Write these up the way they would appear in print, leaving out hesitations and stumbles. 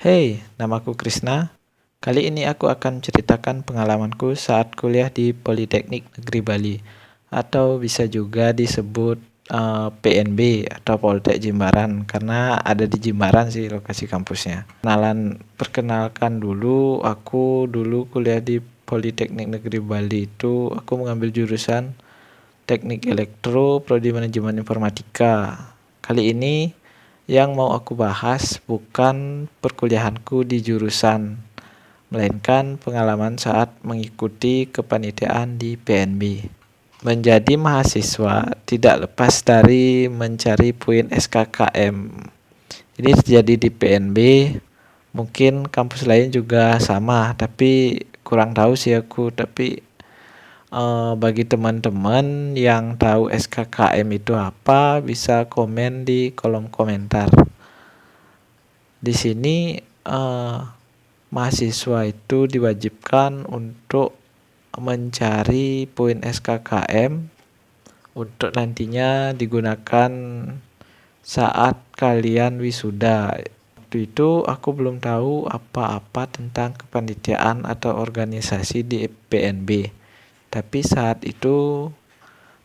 Hey, namaku Krisna. Kali ini aku akan ceritakan pengalamanku saat kuliah di Politeknik Negeri Bali, atau bisa juga disebut PNB atau Poltek Jimbaran, karena ada di Jimbaran sih lokasi kampusnya. Perkenalkan dulu, aku dulu kuliah di Politeknik Negeri Bali itu aku mengambil jurusan Teknik Elektro, Prodi Manajemen Informatika. Kali ini yang mau aku bahas bukan perkuliahanku di jurusan, melainkan pengalaman saat mengikuti kepanitiaan di PNB. Menjadi mahasiswa tidak lepas dari mencari poin SKKM. Ini terjadi di PNB, mungkin kampus lain juga sama, tapi kurang tahu sih aku. Tapi bagi teman-teman yang tahu SKKM itu apa, bisa komen di kolom komentar. Di sini mahasiswa itu diwajibkan untuk mencari poin SKKM untuk nantinya digunakan saat kalian wisuda. Waktu itu aku belum tahu apa-apa tentang kepanitiaan atau organisasi di PNB. Tapi saat itu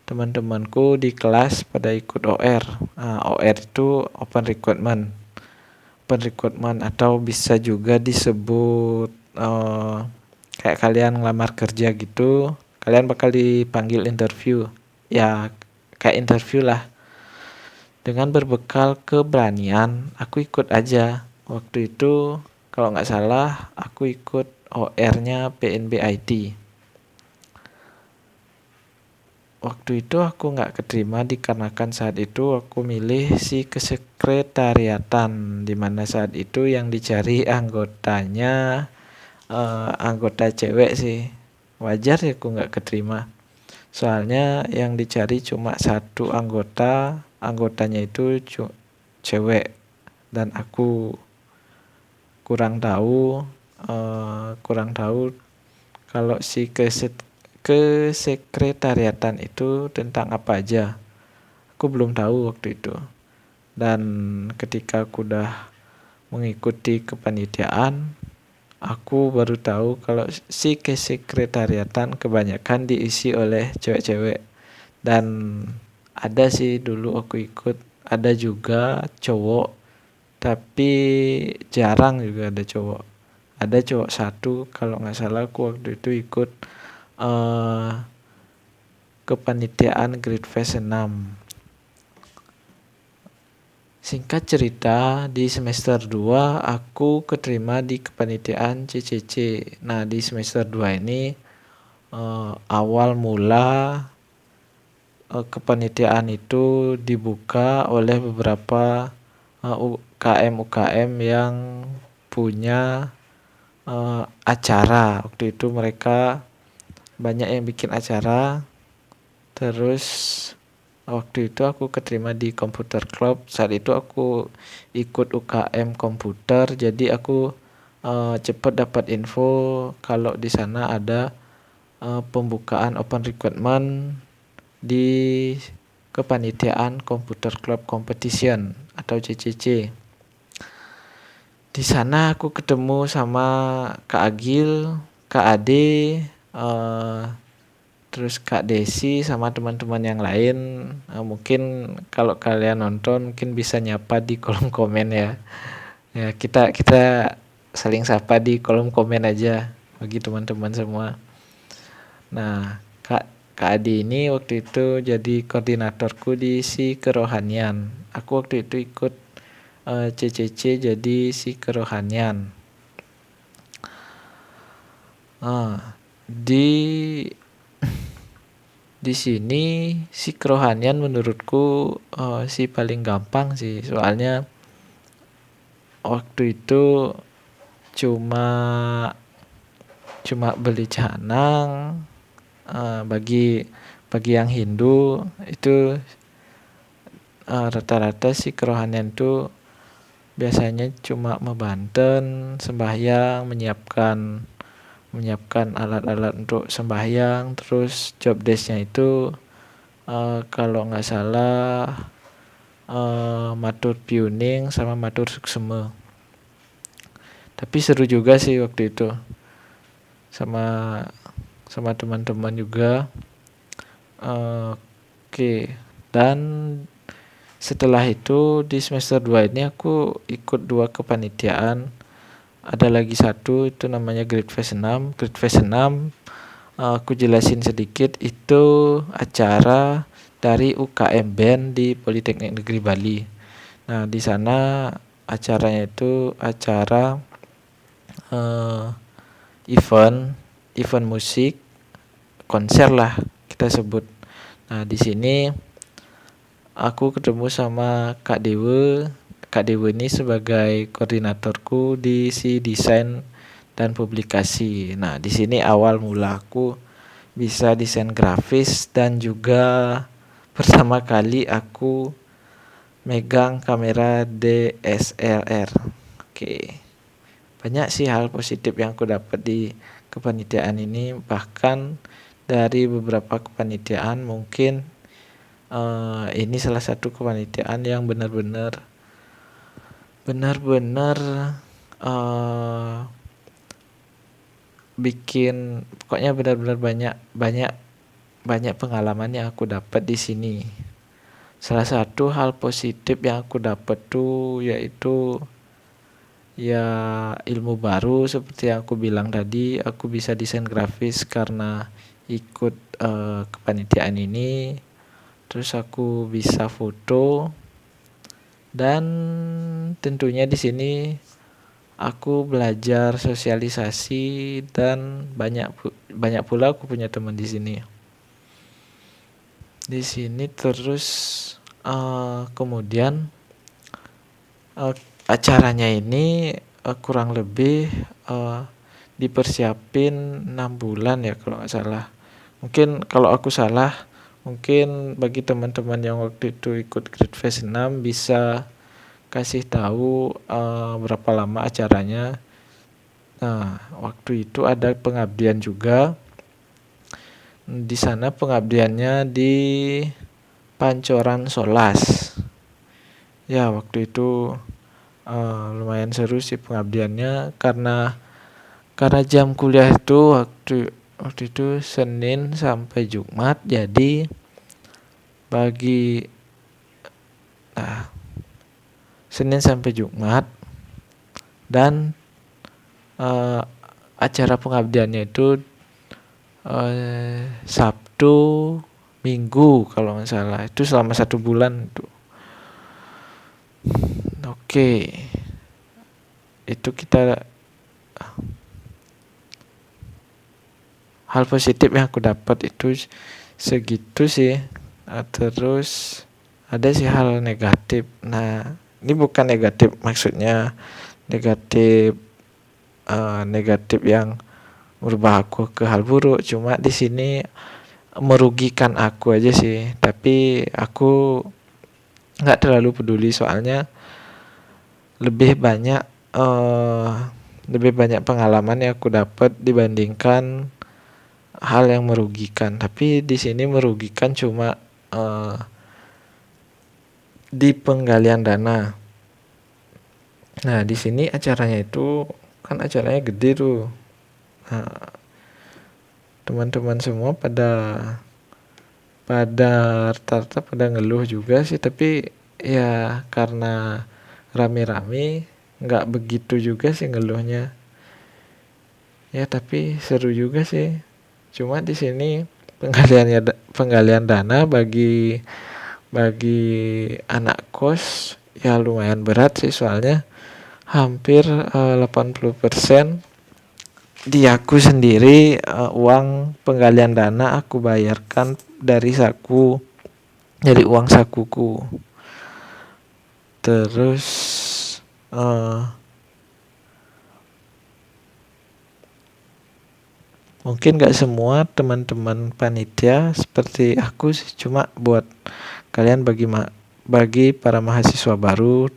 teman-temanku di kelas pada ikut OR. OR itu open recruitment atau bisa juga disebut kayak kalian ngelamar kerja gitu. Kalian bakal dipanggil interview. Ya, kayak interview lah. Dengan berbekal keberanian, aku ikut aja. Waktu itu kalau nggak salah aku ikut OR-nya PNB IT. Waktu itu aku nggak keterima dikarenakan saat itu aku milih si kesekretariatan, dimana saat itu yang dicari anggotanya anggota cewek sih. Wajar ya aku nggak keterima. Soalnya yang dicari cuma satu anggotanya itu cewek, dan aku kurang tahu kalau si kesekretariatan itu tentang apa aja. Aku belum tahu waktu itu. Dan ketika aku udah mengikuti kepanitiaan, aku baru tahu kalau si kesekretariatan kebanyakan diisi oleh cewek-cewek. Dan ada sih dulu aku ikut, ada juga cowok, tapi jarang juga ada cowok. Ada cowok satu kalau nggak salah, aku waktu itu ikut kepanitiaan Great Fest 6. Singkat cerita, di semester 2 aku keterima di kepanitiaan CCC. Nah, di semester 2 ini awal mula kepanitiaan itu dibuka oleh beberapa UKM-UKM yang punya acara. Waktu itu mereka banyak yang bikin acara. Terus waktu itu aku keterima di Computer Club. Saat itu aku ikut UKM komputer, jadi aku cepat dapat info kalau di sana ada pembukaan open recruitment di kepanitiaan Computer Club Competition atau CCC. Di sana aku ketemu sama Kak Agil, Kak Ade, terus Kak Desi sama teman-teman yang lain. Mungkin kalau kalian nonton mungkin bisa nyapa di kolom komen ya. Ya, kita kita saling sapa di kolom komen aja bagi teman-teman semua. Nah, Kak Adi ini waktu itu jadi koordinatorku di si kerohanian. Aku waktu itu ikut CCC jadi si kerohanian. Di di sini si kerohanian menurutku si paling gampang sih, soalnya waktu itu cuma beli canang. Bagi yang Hindu itu rata-rata si kerohanian itu biasanya cuma membanten sembahyang, menyiapkan alat-alat untuk sembahyang. Terus job desk-nya itu kalau nggak salah matur piuning sama matur suksema. Tapi seru juga sih waktu itu, sama sama teman-teman juga. Oke. Dan setelah itu di semester 2 ini aku ikut 2 kepanitiaan. Ada lagi satu itu namanya Great Fest 6. Great Fest 6 aku jelasin sedikit, itu acara dari UKM Band di Politeknik Negeri Bali. Nah, di sana acaranya itu acara eh, event musik, konser lah kita sebut. Nah, di sini aku ketemu sama Kak Dewa. Kak Dewa ini sebagai koordinatorku di si desain dan publikasi. Nah, di sini awal mula aku bisa desain grafis dan juga pertama kali aku megang kamera DSLR. Oke. Banyak sih hal positif yang aku dapat di kepanitiaan ini, bahkan dari beberapa kepanitiaan mungkin ini salah satu kepanitiaan yang benar-benar uh, bikin, pokoknya benar-benar banyak banyak banyak pengalaman yang aku dapat di sini. Salah satu hal positif yang aku dapat tuh yaitu ya ilmu baru, seperti yang aku bilang tadi, aku bisa desain grafis karena ikut kepanitiaan ini. Terus aku bisa foto, dan tentunya di sini aku belajar sosialisasi, dan banyak pula aku punya teman di sini. Di sini terus kemudian acaranya ini kurang lebih dipersiapin 6 bulan ya kalau nggak salah. Mungkin kalau aku salah, mungkin bagi teman-teman yang waktu itu ikut Great Fest 6 bisa kasih tahu berapa lama acaranya. Nah, waktu itu ada pengabdian juga. Di sana pengabdiannya di Pancoran Solas. Ya, waktu itu lumayan seru sih pengabdiannya, karena jam kuliah itu waktu itu Senin sampai Jumat, jadi bagi Senin sampai Jumat, dan acara pengabdiannya itu Sabtu Minggu kalau nggak salah, itu selama 1 bulan itu. Oke, itu kita hal positif yang aku dapat itu segitu sih. Terus ada sih hal negatif. Nah, ini bukan negatif maksudnya negatif negatif yang merubah aku ke hal buruk, cuma di sini merugikan aku aja sih. Tapi aku nggak terlalu peduli, soalnya lebih banyak pengalaman yang aku dapat dibandingkan hal yang merugikan. Tapi di sini merugikan cuma di penggalian dana. Nah, di sini acaranya itu kan acaranya gede tuh. Nah, teman-teman semua pada rata-rata pada ngeluh juga sih, tapi ya karena rame-rame nggak begitu juga sih ngeluhnya. Ya tapi seru juga sih. Cuma di sini penggalian dana bagi anak kos ya lumayan berat sih, soalnya hampir 80% di aku sendiri. Uang penggalian dana aku bayarkan dari uang sakuku. Terus mungkin gak semua teman-teman panitia seperti aku sih, cuma buat kalian bagi para mahasiswa baru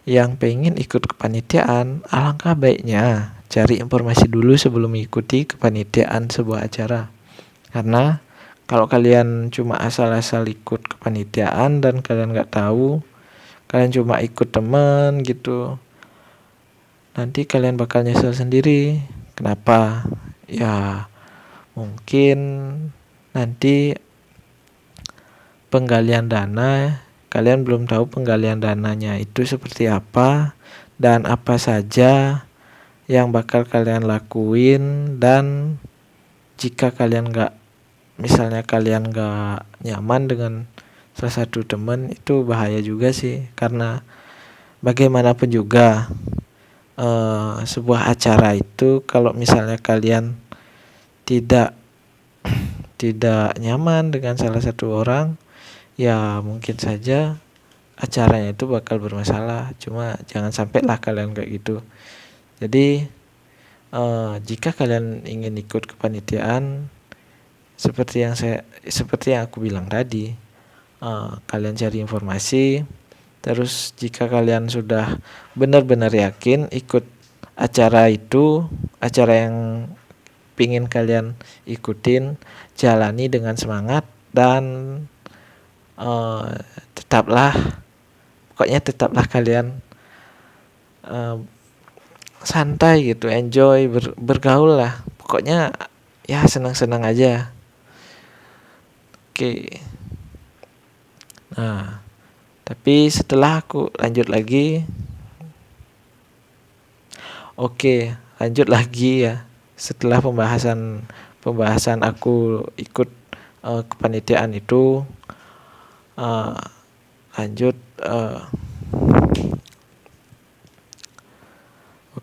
yang pengen ikut kepanitiaan, alangkah baiknya cari informasi dulu sebelum mengikuti kepanitiaan sebuah acara. Karena kalau kalian cuma asal-asal ikut kepanitiaan dan kalian nggak tahu, kalian cuma ikut teman gitu, nanti kalian bakal nyesel sendiri. Kenapa? Ya mungkin nanti penggalian dana, kalian belum tahu penggalian dananya itu seperti apa dan apa saja yang bakal kalian lakuin. Dan jika kalian misalnya kalian nggak nyaman dengan salah satu teman, itu bahaya juga sih, karena bagaimanapun juga sebuah acara itu kalau misalnya kalian tidak tidak nyaman dengan salah satu orang, ya mungkin saja acaranya itu bakal bermasalah. Cuma jangan sampai lah kalian kayak gitu. Jadi jika kalian ingin ikut kepanitiaan, seperti yang aku bilang tadi, kalian cari informasi. Terus jika kalian sudah benar-benar yakin ikut acara itu, acara yang pingin kalian ikutin, jalani dengan semangat dan uh, tetaplah kalian santai gitu, enjoy, bergaul lah, pokoknya ya senang-senang aja. Oke. Nah, tapi setelah aku lanjut lagi, lanjut lagi ya. Setelah pembahasan aku ikut kepanitiaan itu, lanjut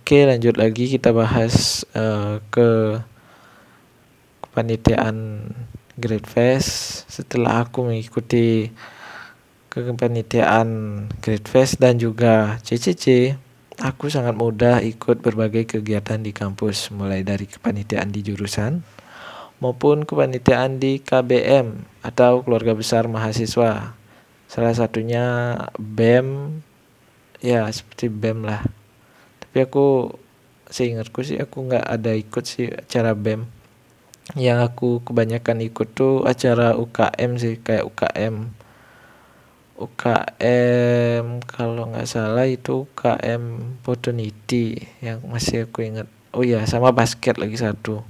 lanjut lagi kita bahas ke kepanitiaan Great Fest. Setelah aku mengikuti kepanitiaan Great Fest dan juga CCC, aku sangat mudah ikut berbagai kegiatan di kampus, mulai dari kepanitiaan di jurusan maupun kepanitiaan di KBM atau keluarga besar mahasiswa. Salah satunya BEM, ya seperti BEM lah. Tapi seingatku sih aku nggak ada ikut sih acara BEM. Yang aku kebanyakan ikut tuh acara UKM sih, kayak UKM kalau nggak salah itu UKM Opportunity yang masih aku ingat. Oh iya, sama basket lagi satu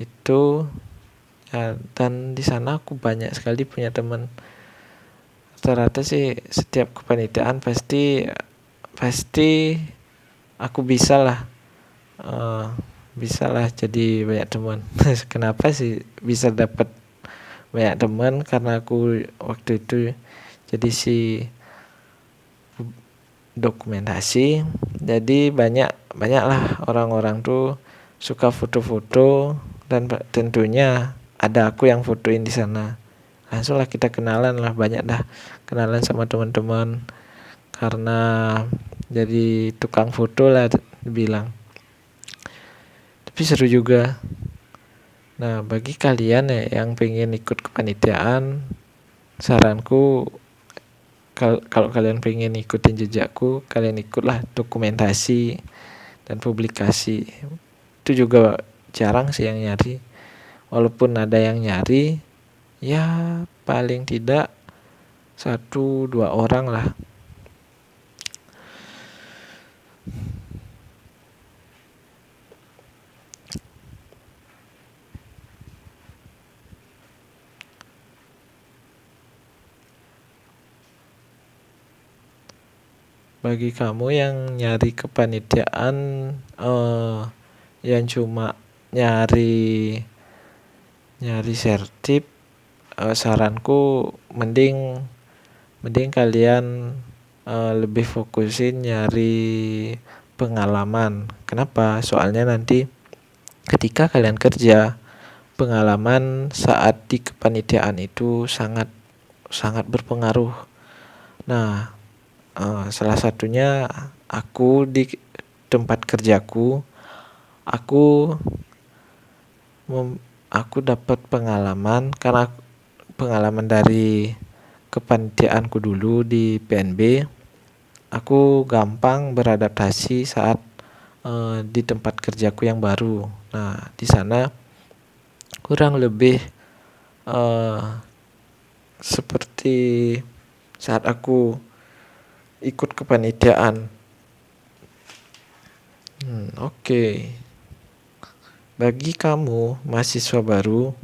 itu ya. Dan di sana aku banyak sekali punya teman. Rata-rata sih setiap kepanitiaan pasti aku bisa lah jadi banyak teman. Kenapa sih bisa dapat banyak teman? Karena aku waktu itu jadi si dokumentasi, jadi banyaklah orang-orang tuh suka foto-foto, dan tentunya ada aku yang fotoin di sana. Langsung lah kita kenalan lah, banyak dah kenalan sama teman-teman karena jadi tukang foto lah dibilang. Tapi seru juga. Nah, bagi kalian ya yang pengen ikut kepanitiaan, saranku kalau kalian pengen ikutin jejakku, kalian ikutlah dokumentasi dan publikasi. Itu juga jarang sih yang nyari. Walaupun ada yang nyari, ya paling tidak 1-2 orang lah. Bagi kamu yang nyari kepanitiaan, yang cuma nyari sertip, saranku mending kalian lebih fokusin nyari pengalaman. Kenapa? Soalnya nanti ketika kalian kerja, pengalaman saat di kepanitiaan itu sangat berpengaruh. Nah, salah satunya aku di tempat kerjaku, aku dapat pengalaman karena pengalaman dari kepanitiaanku dulu di PNB. Aku gampang beradaptasi saat di tempat kerjaku yang baru. Nah, di sana kurang lebih seperti saat aku ikut kepanitiaan Oke. Bagi kamu mahasiswa baru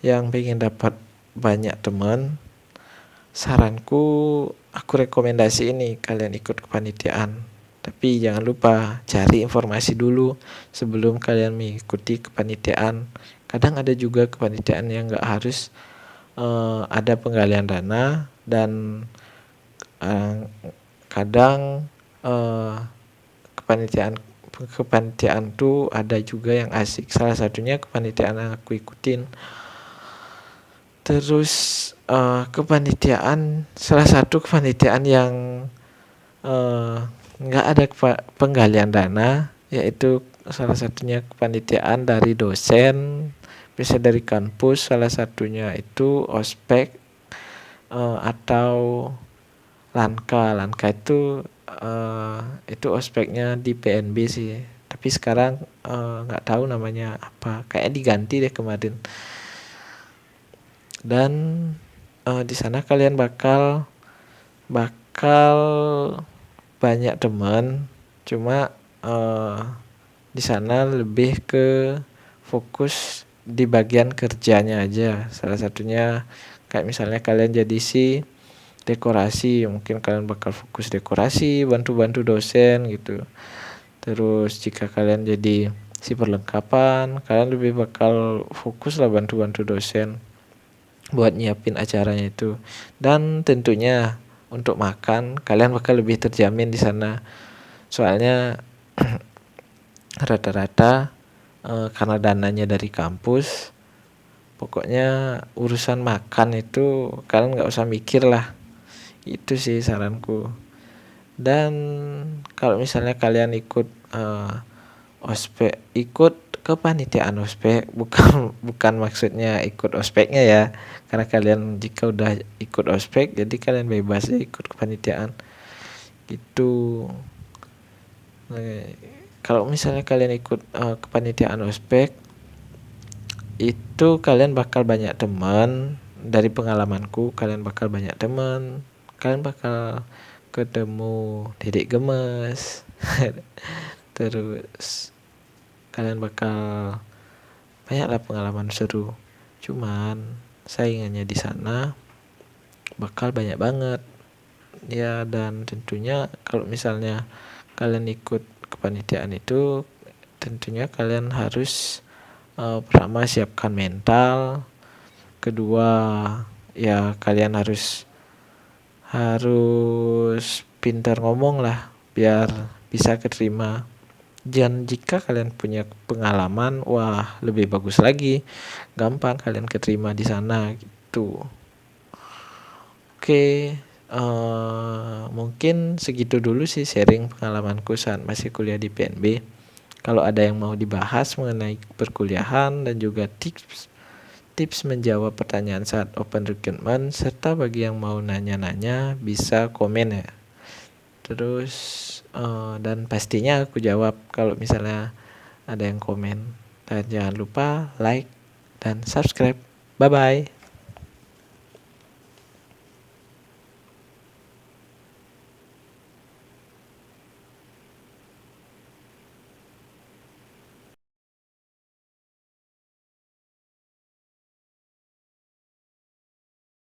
yang pengen dapat banyak teman, saranku aku rekomendasi ini kalian ikut kepanitiaan. Tapi jangan lupa cari informasi dulu sebelum kalian mengikuti kepanitiaan. Kadang ada juga kepanitiaan yang nggak harus ada penggalian dana, dan kadang kepanitiaan kepanitiaan tuh ada juga yang asik. Salah satunya kepanitiaan yang aku ikutin. Terus kepanitiaan, salah satu kepanitiaan yang nggak ada penggalian dana, yaitu salah satunya kepanitiaan dari dosen, bisa dari kampus. Salah satunya itu ospek atau Lanka itu ospeknya di PNB sih, tapi sekarang nggak tahu namanya apa, kayak diganti deh kemarin. Dan di sana kalian bakal banyak teman, cuma di sana lebih ke fokus di bagian kerjanya aja. Salah satunya kayak misalnya kalian jadi si dekorasi, mungkin kalian bakal fokus dekorasi, bantu-bantu dosen gitu. Terus jika kalian jadi si perlengkapan, kalian lebih bakal fokus lah bantu-bantu dosen buat nyiapin acaranya itu. Dan tentunya untuk makan kalian bakal lebih terjamin di sana, soalnya rata-rata karena dananya dari kampus, pokoknya urusan makan itu kalian nggak usah mikir lah. Itu sih saranku. Dan kalau misalnya kalian ikut ospek, ikut kepanitiaan ospek, bukan maksudnya ikut ospeknya ya, karena kalian jika udah ikut ospek jadi kalian bebas ya ikut kepanitiaan gitu. Kalau misalnya kalian ikut kepanitiaan ospek, itu kalian bakal banyak teman. Dari pengalamanku, kalian bakal banyak teman, kalian bakal ketemu dedek gemes terus kalian bakal banyaklah pengalaman seru. Cuman saingannya di sana bakal banyak banget ya. Dan tentunya kalau misalnya kalian ikut kepanitiaan itu, tentunya kalian harus pertama siapkan mental, kedua ya kalian harus pintar ngomong lah biar bisa keterima. Dan jika kalian punya pengalaman, wah lebih bagus lagi, gampang kalian keterima di sana gitu. Oke, mungkin segitu dulu sih sharing pengalamanku saat masih kuliah di PNB. Kalau ada yang mau dibahas mengenai perkuliahan dan juga tips menjawab pertanyaan saat open recruitment, serta bagi yang mau nanya-nanya bisa komen ya. Terus dan pastinya aku jawab kalau misalnya ada yang komen. Dan jangan lupa like dan subscribe. Bye bye.